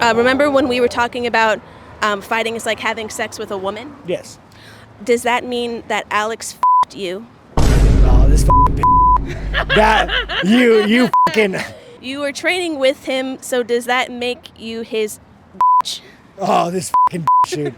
Remember when we were talking about fighting is like having sex with a woman? Yes. Does that mean that Alex f***ed you? Oh, this f***ing bitch. That, you fucking... You were training with him, so does that make you his bitch? Oh, this fucking bitch, dude.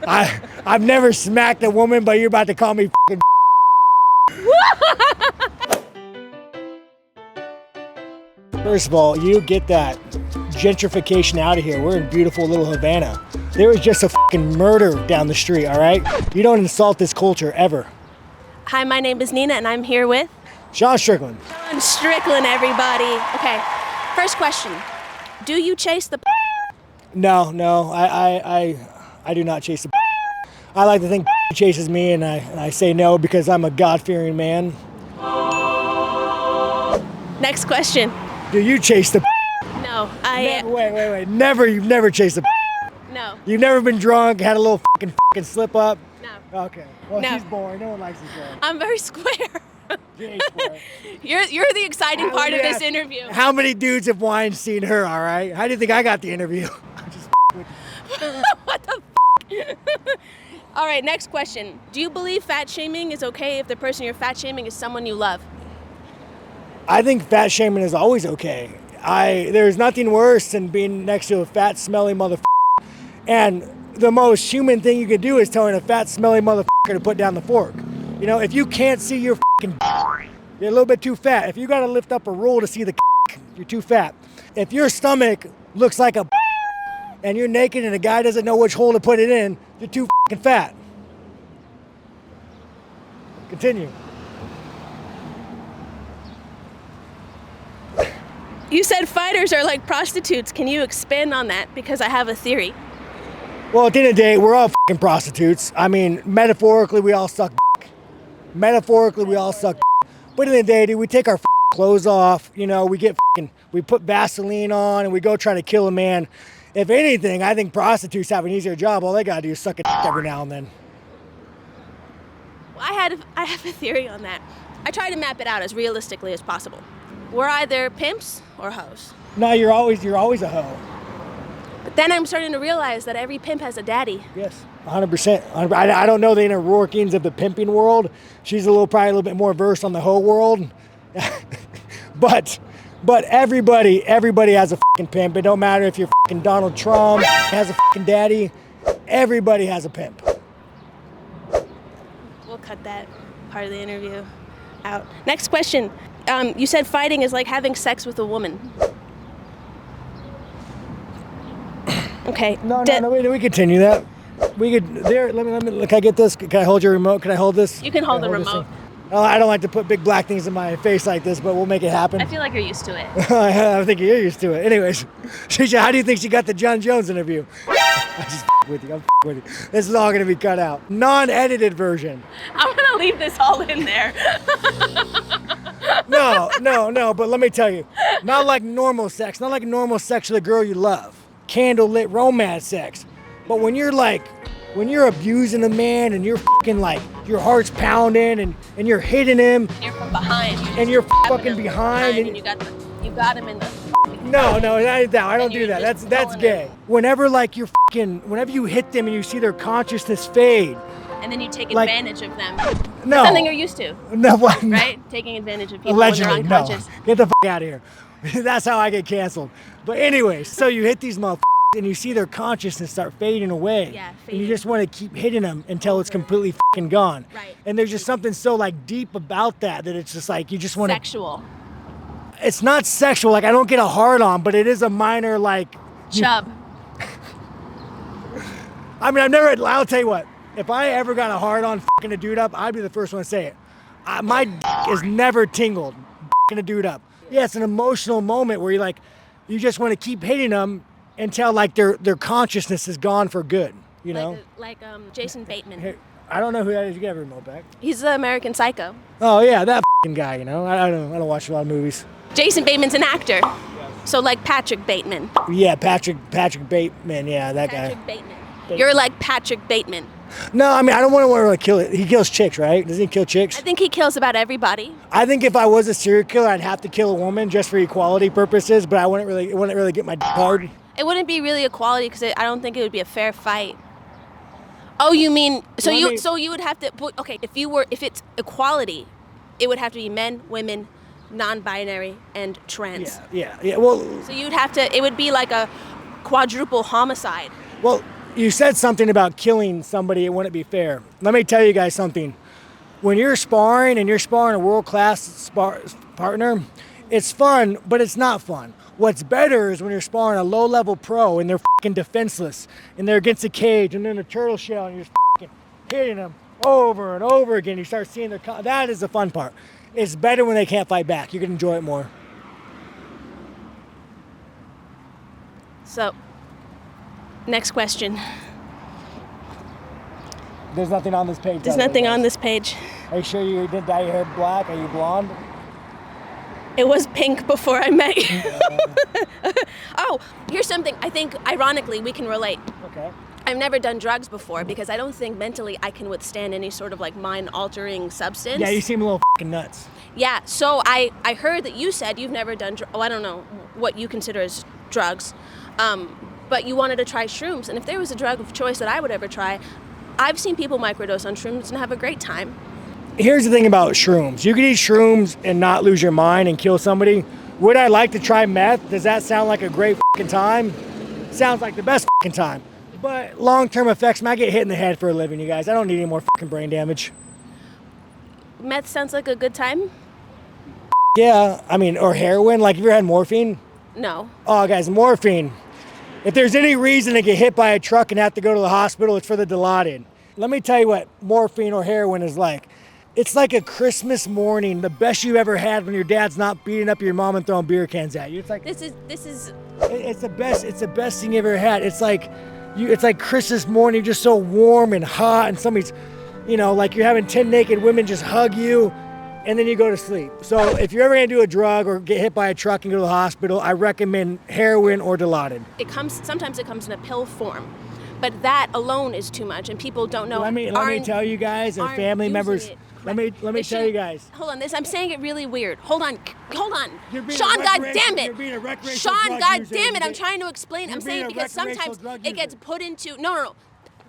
I've never smacked a woman, but you're about to call me fucking First of all, you get that gentrification out of here. We're in beautiful little Havana. There was just a fucking murder down the street, all right? You don't insult this culture, ever. Hi, my name is Nina, and I'm here with... Sean Strickland. Sean Strickland, everybody. Okay, first question. Do you chase the... No, I do not chase the... I like to think chases me, and I say no because I'm a God-fearing man. Next question. Do you chase the... No, Wait. You've never chased the... No. You've never been drunk, had a little fucking slip up? No. Okay. Well, No. she's boring. No one likes this girl. I'm very square. She ain't square. You're the exciting part of this interview. How many dudes have whined seen her, all right? How do you think I got the interview? I'm just with you. What the All right, next question. Do you believe fat shaming is okay if the person you're fat shaming is someone you love? I think fat shaming is always okay. There's nothing worse than being next to a fat, smelly motherfucker. And the most human thing you could do is telling a fat, smelly motherfucker to put down the fork. You know, if you can't see your fucking you're a little bit too fat. If you got to lift up a roll to see the you're too fat. If your stomach looks like a and you're naked and a guy doesn't know which hole to put it in, you're too fucking fat. Continue. You said fighters are like prostitutes. Can you expand on that? Because I have a theory. Well, at the end of the day, we're all fucking prostitutes. I mean, metaphorically, we all suck dick. Metaphorically, we all suck dick. But at the end of the day, dude, we take our clothes off, you know, we put Vaseline on and we go try to kill a man. If anything, I think prostitutes have an easier job. All they gotta do is suck a dick every now and then. Well, I have a theory on that. I try to map it out as realistically as possible. We're either pimps or hoes. No, you're always a hoe. But then I'm starting to realize that every pimp has a daddy. Yes, 100%. I don't know the inner workings of the pimping world. She's probably a little bit more versed on the hoe world. but everybody has a fucking pimp. It don't matter if you're fucking Donald Trump has a fucking daddy. Everybody has a pimp. We'll cut that part of the interview out. Next question. You said fighting is like having sex with a woman. Okay. No, we continue that. We could, let me, can I get this? Can I hold your remote? Can I hold this? You can hold the remote. Oh, I don't like to put big black things in my face like this, but we'll make it happen. I feel like you're used to it. I think you're used to it. Anyways, Shisha, how do you think she got the John Jones interview? I'm just with you. This is all going to be cut out. Non-edited version. I'm going to leave this all in there. No, but let me tell you, not like normal sex with a girl you love. Candlelit romance sex. But when you're abusing a man and you're fucking like, your heart's pounding and you're hitting him. You're from behind. And you're fucking behind. And you got him in the... No, I don't do that. That's gay. Whenever you hit them and you see their consciousness fade. And then you take advantage of them. No. That's something you're used to. No, what? Right? Taking advantage of people Allegedly, when they're unconscious. No. Get the fuck out of here. That's how I get canceled. But anyways, so you hit these motherfuckers and you see their consciousness start fading away. Yeah, fading. And you just want to keep hitting them until it's completely fucking gone. Right. And there's just something so like deep about that it's just like you just want to... Sexual. It's not sexual. Like I don't get a hard on, but it is a minor like... Chub. I mean, I'll tell you what. If I ever got a hard on fucking a dude up, I'd be the first one to say it. My dick is never tingled fucking a dude up. Yeah, it's an emotional moment where you just want to keep hitting them until like their consciousness is gone for good, you know? Like Jason Bateman. Hey, I don't know who that is. You get a remote back. He's the American Psycho. Oh yeah, that fucking guy, you know? I don't watch a lot of movies. Jason Bateman's an actor. So like Patrick Bateman. Yeah, Patrick Bateman, yeah, that guy. Patrick Bateman. You're like Patrick Bateman. No, I mean, I don't want to really kill it. He kills chicks, right? Doesn't he kill chicks? I think he kills about everybody. I think if I was a serial killer, I'd have to kill a woman just for equality purposes, but it wouldn't really get my dick hard. It wouldn't be really equality because I don't think it would be a fair fight. Oh, you mean so you would have to okay, if it's equality, it would have to be men, women, non-binary, and trans. Yeah. Well, so you'd have to it would be like a quadruple homicide. Well, you said something about killing somebody, it wouldn't be fair. Let me tell you guys something. When you're sparring and you're sparring a world-class partner, it's fun, but it's not fun. What's better is when you're sparring a low-level pro and they're fucking defenseless and they're against a cage and they're in a turtle shell and you're just fucking hitting them over and over again. You start seeing that is the fun part. It's better when they can't fight back. You can enjoy it more. So, next question. There's nothing on this page. There's nothing on this page. Are you sure you didn't dye your hair black? Are you blonde? It was pink before I met you. Oh, here's something I think, ironically, we can relate. Okay. I've never done drugs before because I don't think mentally I can withstand any sort of like mind-altering substance. Yeah, you seem a little fucking nuts. Yeah, so I heard that you said you've never done I don't know what you consider as drugs, but you wanted to try shrooms. And if there was a drug of choice that I would ever try, I've seen people microdose on shrooms and have a great time. Here's the thing about shrooms. You can eat shrooms and not lose your mind and kill somebody. Would I like to try meth? Does that sound like a great fucking time? Sounds like the best fucking time. But long-term effects, man, I get hit in the head for a living, you guys. I don't need any more fucking brain damage. Meth sounds like a good time? Yeah, I mean, or heroin. Like, have you ever had morphine? No. Oh, guys, morphine. If there's any reason to get hit by a truck and have to go to the hospital, it's for the Dilaudid. Let me tell you what morphine or heroin is like. It's like a Christmas morning, the best you've ever had when your dad's not beating up your mom and throwing beer cans at you. It's like this is it's the best. It's the best thing you ever had. It's like Christmas morning, just so warm and hot, and somebody's, like you're having 10 naked women just hug you, and then you go to sleep. So if you're ever gonna do a drug or get hit by a truck and go to the hospital, I recommend heroin or Dilaudid. Sometimes it comes in a pill form. But that alone is too much, and people don't know. Let me tell you guys, our family members. Let me tell you guys. Hold on, I'm saying it really weird. Hold on. Sean, goddammit. Sean, goddammit. I'm trying to explain. I'm saying because sometimes it gets put into no.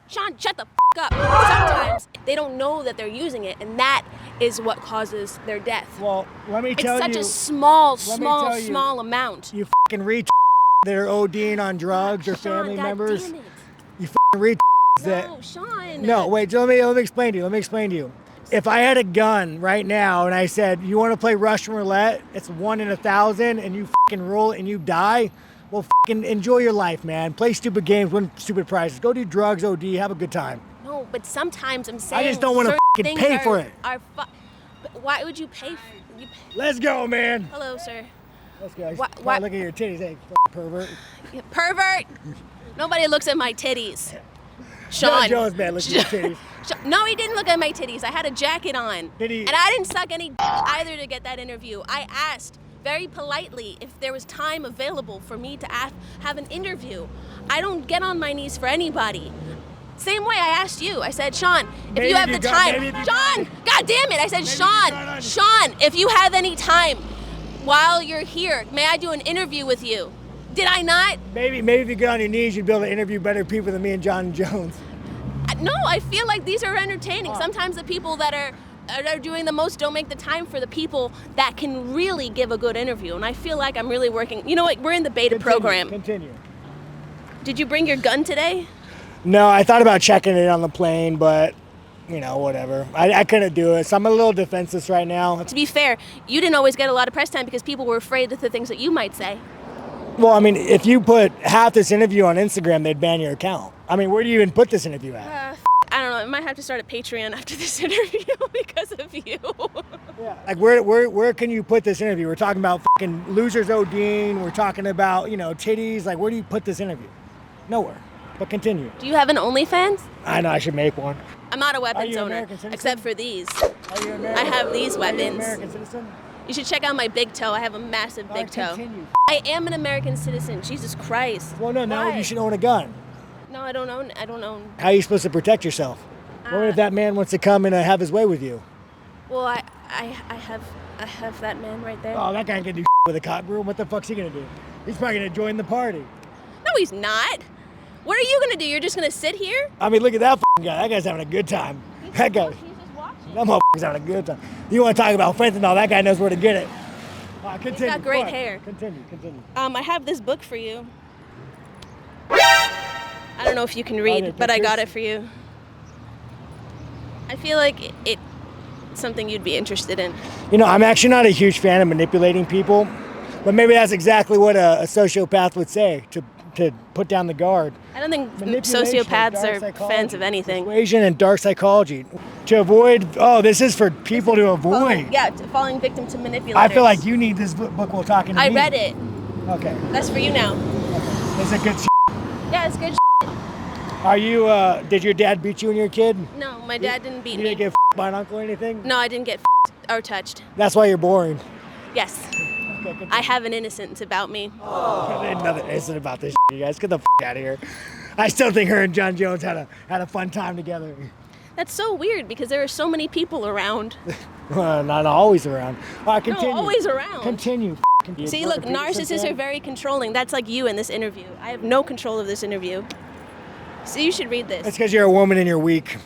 Sean, shut the up. Sometimes they don't know that they're using it, and that is what causes their death. Well, let me tell you. It's such a small amount. You fucking reach that are ODing on drugs or family members. Damn it. You fucking reach that. No, Sean. No, wait. Let me explain to you. If I had a gun right now and I said, you want to play Russian roulette? It's 1 in 1,000 and you fucking roll it and you die. Well, fucking enjoy your life, man. Play stupid games, win stupid prizes. Go do drugs, OD, have a good time. No, but sometimes I'm saying I just don't want to fucking pay for it. Why would you pay? Let's go, man. Hello, sir. Let's go. Why? Look at your titties, hey, pervert. Pervert. Nobody looks at my titties. Sean. Joe's man looks at your titties. No, he didn't look at my titties. I had a jacket on. Did he? And I didn't suck any either to get that interview. I asked very politely if there was time available for me to have an interview. I don't get on my knees for anybody. Same way I asked you. I said, Sean, if you have the time. Sean, God damn it. I said, Sean, if you have any time while you're here, may I do an interview with you? Did I not? Maybe if you get on your knees, you'd be able to interview better people than me and John Jones. No, I feel like these are entertaining. Sometimes the people that are doing the most don't make the time for the people that can really give a good interview. And I feel like I'm really working. You know what? We're in the beta program. Continue. Did you bring your gun today? No, I thought about checking it on the plane, but whatever. I couldn't do it. So I'm a little defenseless right now. To be fair, you didn't always get a lot of press time because people were afraid of the things that you might say. Well, I mean, if you put half this interview on Instagram, they'd ban your account. I mean, where do you even put this interview at? I don't know. I might have to start a Patreon after this interview because of you. Yeah. Like, where can you put this interview? We're talking about fucking losers ODing. We're talking about, titties. Like, where do you put this interview? Nowhere. But continue. Do you have an OnlyFans? I know. I should make one. I'm not a weapons owner, except for these. Are you American? I have these weapons. Are you an American citizen? You should check out my big toe. I have a massive big toe. Continue. I am an American citizen. Jesus Christ. Well, no, now Why? you should own a gun. No, I don't own. How are you supposed to protect yourself? What if that man wants to come and have his way with you? Well, I have that man right there. Oh, that guy can do with a cop room. What the fuck's he gonna do? He's probably gonna join the party. No, he's not. What are you gonna do? You're just gonna sit here? I mean, look at that guy. That guy's having a good time. That guy. He's just watching. That motherfucker's having a good time. You want to talk about fentanyl? That guy knows where to get it. Continue. He's got great Go hair. Continue. I have this book for you. I don't know if you can read, but I got it for you. I feel like it's something you'd be interested in. You know, I'm actually not a huge fan of manipulating people, but maybe that's exactly what a sociopath would say, to put down the guard. I don't think sociopaths are fans of anything. Persuasion and dark psychology. To avoid, this is for people to avoid. Falling victim to manipulators. I feel like you need this book while talking to me. I read it. Okay. That's for you now. Okay. Is it good shit? Yeah, it's good. Are you, did your dad beat you when you were a kid? No, my dad didn't beat me. You didn't get by an uncle or anything? No, I didn't get or touched. That's why you're boring. Yes. Okay, I have an innocence about me. Oh. There's nothing innocent about this shit, you guys. Get the out of here. I still think her and John Jones had a fun time together. That's so weird because there are so many people around. Not always around. All right, continue. No, always around. Continue. See, look, narcissists are very controlling. That's like you in this interview. I have no control of this interview. So you should read this. It's because you're a woman and you're weak.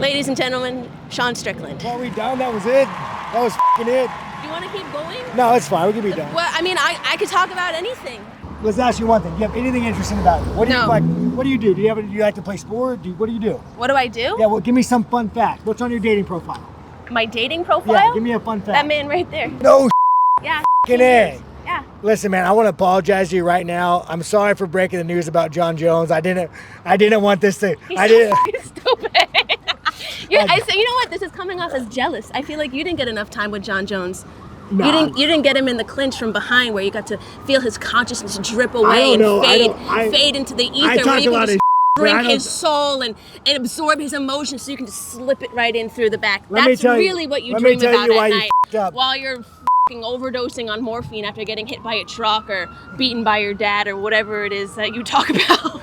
Ladies and gentlemen, Sean Strickland. Well, we done? That was it? That was f***ing it? Do you want to keep going? No, it's fine. We can be done. Well, I mean, I could talk about anything. Let's ask you one thing. Do you have anything interesting about you? What do you like? What do you do? Do you like to play sport? What do you do? What do I do? Yeah, well, give me some fun facts. What's on your dating profile? My dating profile? Yeah, give me a fun fact. That man right there. No Yeah. f***ing A. Yeah. Listen, man, I want to apologize to you right now. I'm sorry for breaking the news about John Jones. I didn't want this to. He's stupid. You know what? This is coming off as jealous. I feel like you didn't get enough time with John Jones. Nah. You didn't get him in the clinch from behind where you got to feel his consciousness drip away and fade into the ether where you can just drink his soul and absorb his emotions so you can just slip it right in through the back. That's really what you dream about at night while you're overdosing on morphine after getting hit by a truck or beaten by your dad or whatever it is that you talk about.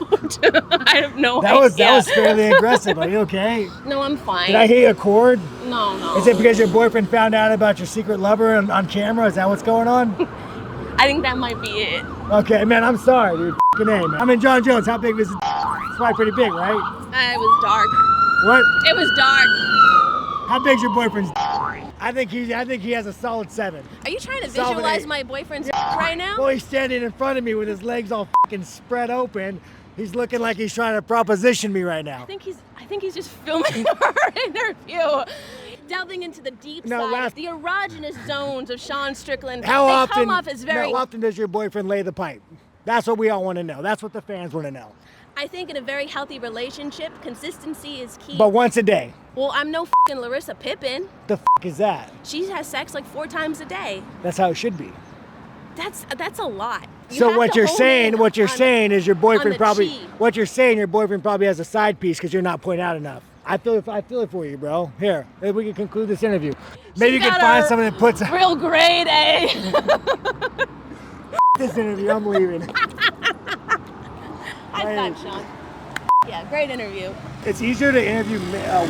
I have no idea. That was fairly aggressive. Are you okay? No, I'm fine. Did I hit a chord? No. Is it because your boyfriend found out about your secret lover on camera? Is that what's going on? I think that might be it. Okay, man, I'm sorry, dude. F***ing A, man. I mean, John Jones, how big was it? It's probably pretty big, right? It was dark. What? It was dark. How big's your boyfriend's I think he has a solid 7. Are you trying to visualize my boyfriend's right now? Well, he's standing in front of me with his legs all fucking spread open. He's looking like he's trying to proposition me right now. I think he's just filming our interview. Delving into the deep side, the erogenous zones of Sean Strickland. How often does your boyfriend lay the pipe? That's what we all want to know. That's what the fans want to know. I think in a very healthy relationship, consistency is key. But once a day. Well, I'm no f***ing Larissa Pippen. The f*** is that? She has sex like 4 times a day. That's how it should be. That's a lot. So what you're saying is your boyfriend probably has a side piece because you're not pointing out enough. I feel it for you, bro. Here, maybe we can conclude this interview. Maybe you can find someone that puts real grade A. This interview, I'm leaving. High five, Sean. Yeah, great interview. It's easier to interview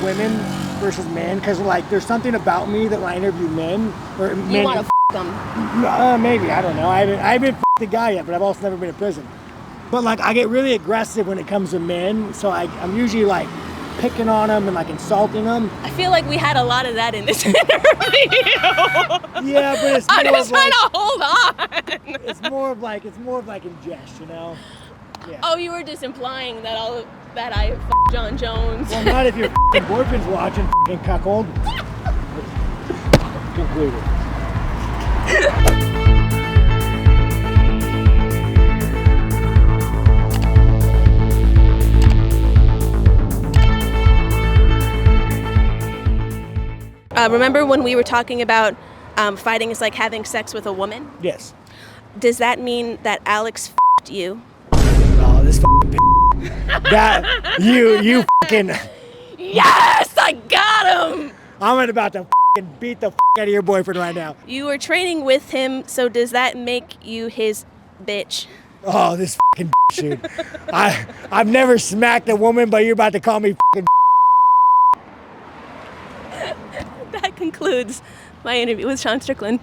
women versus men because there's something about me that when I interview men or men. You want to f*** them? Maybe, I don't know. I haven't f***ed a guy yet, but I've also never been in prison. But I get really aggressive when it comes to men, so I'm usually picking on them and insulting them. I feel like we had a lot of that in this interview. Yeah, but it's more I'm just trying to hold on. It's more of in jest, you know. Yeah. Oh, you were just implying that I f*** John Jones. Well, not if your f***ing boyfriend's watching, f***ing cuckold. Concluded. Remember when we were talking about fighting is like having sex with a woman? Yes. Does that mean that Alex f***ed you? Oh, this f***ing that you f***ing. Yes, I got him. I'm about to f***ing beat the f*** out of your boyfriend right now. You were training with him, so does that make you his bitch? Oh, this f***ing dude. I've never smacked a woman, but you're about to call me f***ing. That concludes my interview with Sean Strickland.